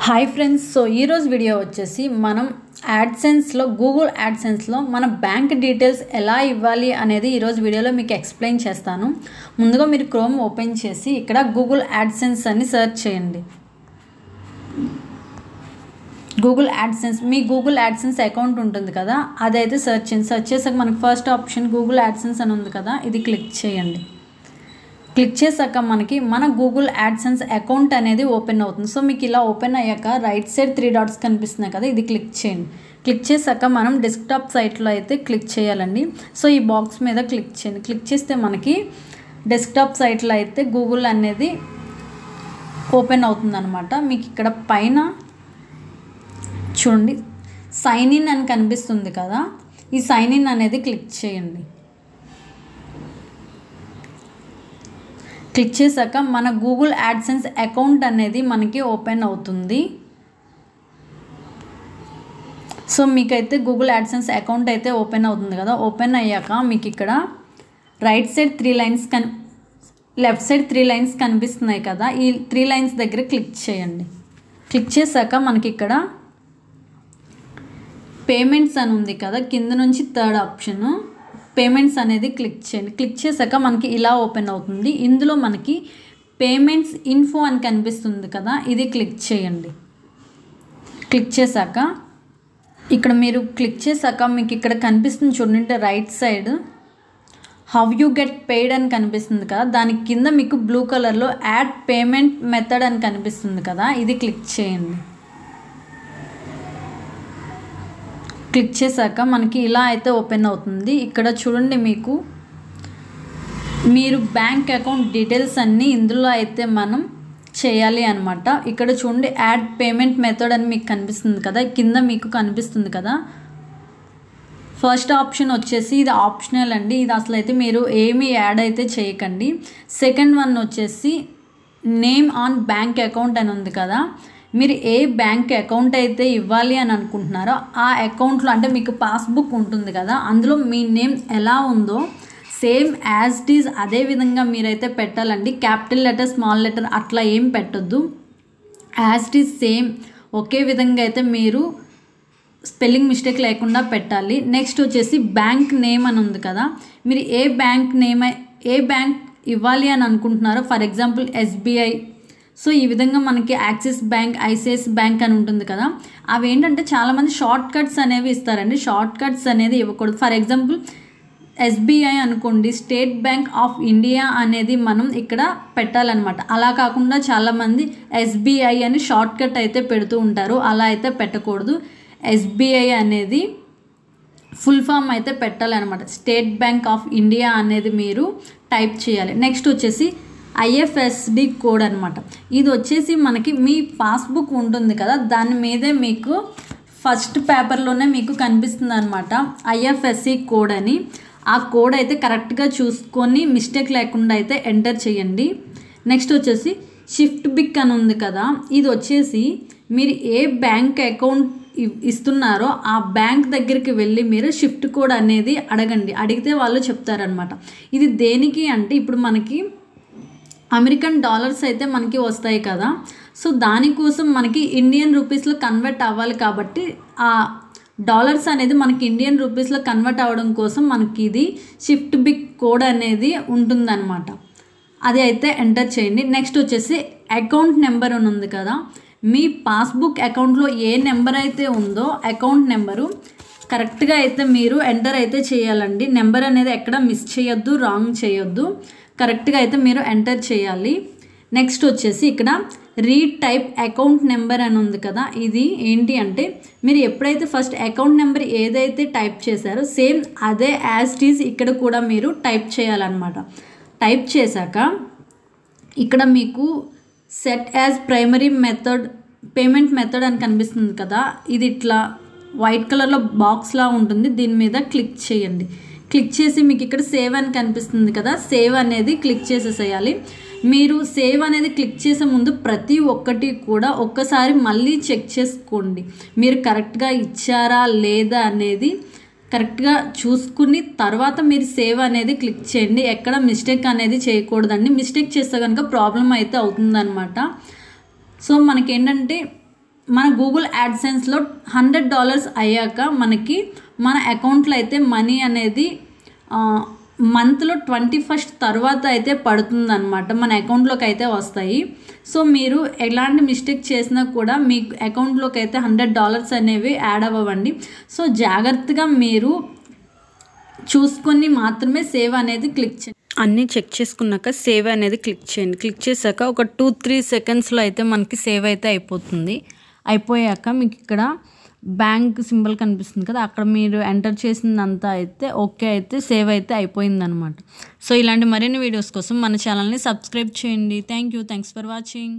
Hi friends, so ఈరోజు video వచ్చేసి మనం యాడ్సెన్స్లో గూగుల్ యాడ్సెన్స్లో మన బ్యాంక్ డీటెయిల్స్ ఎలా ఇవ్వాలి అనేది ఈరోజు వీడియోలో మీకు ఎక్స్ప్లెయిన్ చేస్తాను. ముందుగా మీరు క్రోమ్ ఓపెన్ చేసి ఇక్కడ గూగుల్ యాడ్సెన్స్ అని సెర్చ్ చేయండి. గూగుల్ యాడ్సెన్స్, మీ గూగుల్ యాడ్సెన్స్ అకౌంట్ ఉంటుంది కదా, అదైతే సెర్చ్ చేయండి. సెర్చ్ చేసాక మనకి ఫస్ట్ ఆప్షన్ గూగుల్ యాడ్సెన్స్ అని ఉంది కదా, ఇది క్లిక్ చేయండి. క్లిక్ చేసాక మనకి మన గూగుల్ యాడ్సెన్స్ అకౌంట్ అనేది ఓపెన్ అవుతుంది. సో మీకు ఇలా ఓపెన్ అయ్యాక రైట్ సైడ్ 3 డాట్స్ కనిపిస్తున్నాయి కదా, ఇది క్లిక్ చేయండి. క్లిక్ చేసాక మనం డెస్క్టాప్ సైట్లో అయితే క్లిక్ చేయాలండి. సో ఈ బాక్స్ మీద క్లిక్ చేయండి. క్లిక్ చేస్తే మనకి డెస్క్టాప్ సైట్లో అయితే గూగుల్ అనేది ఓపెన్ అవుతుంది అనమాట. మీకు ఇక్కడ పైన చూడండి సైన్ ఇన్ అని కనిపిస్తుంది కదా, ఈ సైన్ ఇన్ అనేది క్లిక్ చేయండి. క్లిక్ చేశాక మన గూగుల్ యాడ్సెన్స్ అకౌంట్ అనేది మనకి ఓపెన్ అవుతుంది. సో మీకైతే గూగుల్ యాడ్సెన్స్ అకౌంట్ అయితే ఓపెన్ అవుతుంది కదా. ఓపెన్ అయ్యాక మీకు ఇక్కడ right side 3 lines left side 3 lines కనిపిస్తున్నాయి కదా, ఈ 3 లైన్స్ దగ్గర క్లిక్ చేయండి. క్లిక్ చేశాక మనకి ఇక్కడ పేమెంట్స్ అని ఉంది కదా, కింద నుంచి 3rd ఆప్షను పేమెంట్స్ అనేది క్లిక్ చేయండి. క్లిక్ చేశాక మనకి ఇలా ఓపెన్ అవుతుంది. ఇందులో మనకి పేమెంట్స్ ఇన్ఫో అని కనిపిస్తుంది కదా, ఇది క్లిక్ చేయండి. క్లిక్ చేశాక ఇక్కడ మీరు క్లిక్ చేశాక మీకు ఇక్కడ కనిపిస్తుంది చూడండి right side how you get paid అని కనిపిస్తుంది కదా, దాని కింద మీకు బ్లూ కలర్లో యాడ్ పేమెంట్ మెథడ్ అని కనిపిస్తుంది కదా, ఇది క్లిక్ చేయండి. క్లిక్ చేశాక మనకి ఇలా అయితే ఓపెన్ అవుతుంది. ఇక్కడ చూడండి మీరు బ్యాంక్ అకౌంట్ డీటెయిల్స్ అన్నీ ఇందులో అయితే మనం చేయాలి అనమాట. ఇక్కడ చూడండి యాడ్ పేమెంట్ మెథడ్ అని మీకు కనిపిస్తుంది కదా, కింద మీకు కనిపిస్తుంది కదా. ఫస్ట్ ఆప్షన్ వచ్చేసి ఇది ఆప్షనల్ అండి, ఇది అసలు అయితే మీరు ఏమీ యాడ్ అయితే చేయకండి. సెకండ్ వన్ వచ్చేసి నేమ్ ఆన్ బ్యాంక్ అకౌంట్ అని ఉంది కదా, మీరు ఏ బ్యాంక్ అకౌంట్ అయితే ఇవ్వాలి అని అనుకుంటున్నారో ఆ అకౌంట్లో అంటే మీకు పాస్బుక్ ఉంటుంది కదా, అందులో మీ నేమ్ ఎలా ఉందో సేమ్ యాజ్ ఇట్ ఈజ్ అదే విధంగా మీరైతే పెట్టాలండి. క్యాపిటల్ లెటర్ స్మాల్ లెటర్ అట్లా ఏం పెట్టొద్దు, యాజ్ ఇట్ ఈజ్ సేమ్ ఒకే విధంగా అయితే మీరు స్పెల్లింగ్ మిస్టేక్ లేకుండా పెట్టాలి. నెక్స్ట్ వచ్చేసి బ్యాంక్ నేమ్ అని ఉంది కదా, మీరు ఏ బ్యాంక్ ఇవ్వాలి అని అనుకుంటున్నారో, ఫర్ ఎగ్జాంపుల్ SBI, సో ఈ విధంగా మనకి యాక్సిస్ బ్యాంక్, ICICI బ్యాంక్ అని ఉంటుంది కదా, అవి ఏంటంటే చాలామంది షార్ట్ కట్స్ అనేవి ఇస్తారండి. షార్ట్ కట్స్ అనేది ఇవ్వకూడదు. ఫర్ ఎగ్జాంపుల్ SBI అనుకోండి, స్టేట్ బ్యాంక్ ఆఫ్ ఇండియా అనేది మనం ఇక్కడ పెట్టాలన్నమాట. అలా కాకుండా చాలామంది SBI అని షార్ట్ కట్ అయితే పెడుతూ ఉంటారు, అలా అయితే పెట్టకూడదు. SBI అనేది ఫుల్ ఫామ్ అయితే పెట్టాలన్నమాట. స్టేట్ బ్యాంక్ ఆఫ్ ఇండియా అనేది మీరు టైప్ చేయాలి. నెక్స్ట్ వచ్చేసి IFSD కోడ్ అనమాట. ఇది వచ్చేసి మనకి మీ పాస్బుక్ ఉంటుంది కదా, దాని మీదే మీకు ఫస్ట్ పేపర్లోనే మీకు కనిపిస్తుంది అనమాట IFSC కోడ్ అని. ఆ కోడ్ అయితే కరెక్ట్గా చూసుకొని మిస్టేక్ లేకుండా అయితే ఎంటర్ చేయండి. నెక్స్ట్ వచ్చేసి షిఫ్ట్ బిక్ అని ఉంది కదా, ఇది వచ్చేసి మీరు ఏ బ్యాంక్ అకౌంట్ ఇస్తున్నారో ఆ బ్యాంక్ దగ్గరికి వెళ్ళి మీరు షిఫ్ట్ కోడ్ అనేది అడగండి. అడిగితే వాళ్ళు చెప్తారనమాట. ఇది దేనికి అంటే ఇప్పుడు మనకి అమెరికన్ డాలర్స్ అయితే మనకి వస్తాయి కదా, సో దానికోసం మనకి ఇండియన్ రూపీస్లో కన్వర్ట్ అవ్వాలి కాబట్టి ఆ డాలర్స్ అనేది మనకి ఇండియన్ రూపీస్లో కన్వర్ట్ అవ్వడం కోసం మనకి ఇది షిఫ్ట్ బిక్ కోడ్ అనేది ఉంటుందన్నమాట. అది అయితే ఎంటర్ చేయండి. నెక్స్ట్ వచ్చేసి అకౌంట్ నెంబర్ అని ఉంది కదా, మీ పాస్బుక్ అకౌంట్లో ఏ నెంబర్ అయితే ఉందో అకౌంట్ నెంబరు కరెక్ట్గా అయితే మీరు ఎంటర్ అయితే చేయాలండి. నెంబర్ అనేది ఎక్కడ మిస్ చేయొద్దు, రాంగ్ చేయొద్దు, కరెక్ట్గా అయితే మీరు ఎంటర్ చేయాలి. నెక్స్ట్ వచ్చేసి ఇక్కడ రీటైప్ అకౌంట్ నెంబర్ అని ఉంది కదా, ఇది ఏంటి అంటే మీరు ఎప్పుడైతే ఫస్ట్ అకౌంట్ నెంబర్ ఏదైతే టైప్ చేశారో సేమ్ అదే యాజ్ ఇట్ ఈజ్ ఇక్కడ కూడా మీరు టైప్ చేయాలన్నమాట. టైప్ చేశాక ఇక్కడ మీకు set as primary method payment method అని కనిపిస్తుంది కదా, ఇది ఇట్లా వైట్ కలర్లో బాక్స్లా ఉంటుంది, దీని మీద క్లిక్ చేయండి. క్లిక్ చేసి మీకు ఇక్కడ సేవ్ అని కనిపిస్తుంది కదా, సేవ్ అనేది క్లిక్ చేసేసేయాలి. మీరు సేవ్ అనేది క్లిక్ చేసే ముందు ప్రతి ఒక్కటి కూడా ఒక్కసారి మళ్ళీ చెక్ చేసుకోండి, మీరు కరెక్ట్గా ఇచ్చారా లేదా అనేది కరెక్ట్గా చూసుకుని తర్వాత మీరు సేవ్ అనేది క్లిక్ చేయండి. ఎక్కడ మిస్టేక్ అనేది చేయకూడదండి, మిస్టేక్ చేస్తే కనుక ప్రాబ్లం అయితే అవుతుందన్నమాట. సో మనకేంటంటే మన గూగుల్ యాడ్సెన్స్లో $100 అయ్యాక మనకి మన అకౌంట్లో అయితే మనీ అనేది మంత్లో 21st తర్వాత అయితే పడుతుందన్నమాట, మన అకౌంట్లోకి అయితే వస్తాయి. సో మీరు ఎలాంటి మిస్టేక్ చేసినా కూడా మీ అకౌంట్లోకి అయితే $100 అనేవి యాడ్ అవ్వండి. సో జాగ్రత్తగా మీరు చూసుకొని మాత్రమే సేవ్ అనేది క్లిక్ చేయండి. అన్నీ చెక్ చేసుకున్నాక సేవ్ అనేది క్లిక్ చేయండి. క్లిక్ చేశాక ఒక 2-3 సెకండ్స్లో అయితే మనకి సేవ్ అయితే అయిపోతుంది. అయిపోయాక మీకు ఇక్కడ బ్యాంక్ సింబల్ కనిపిస్తుంది కదా, అక్కడ మీరు ఎంటర్ చేసిందంతా అయితే ఓకే అయితే సేవ్ అయితే అయిపోయిందనమాట. సో ఇలాంటి మరిన్ని వీడియోస్ కోసం మన ఛానల్ని సబ్స్క్రైబ్ చేయండి. Thanks for watching.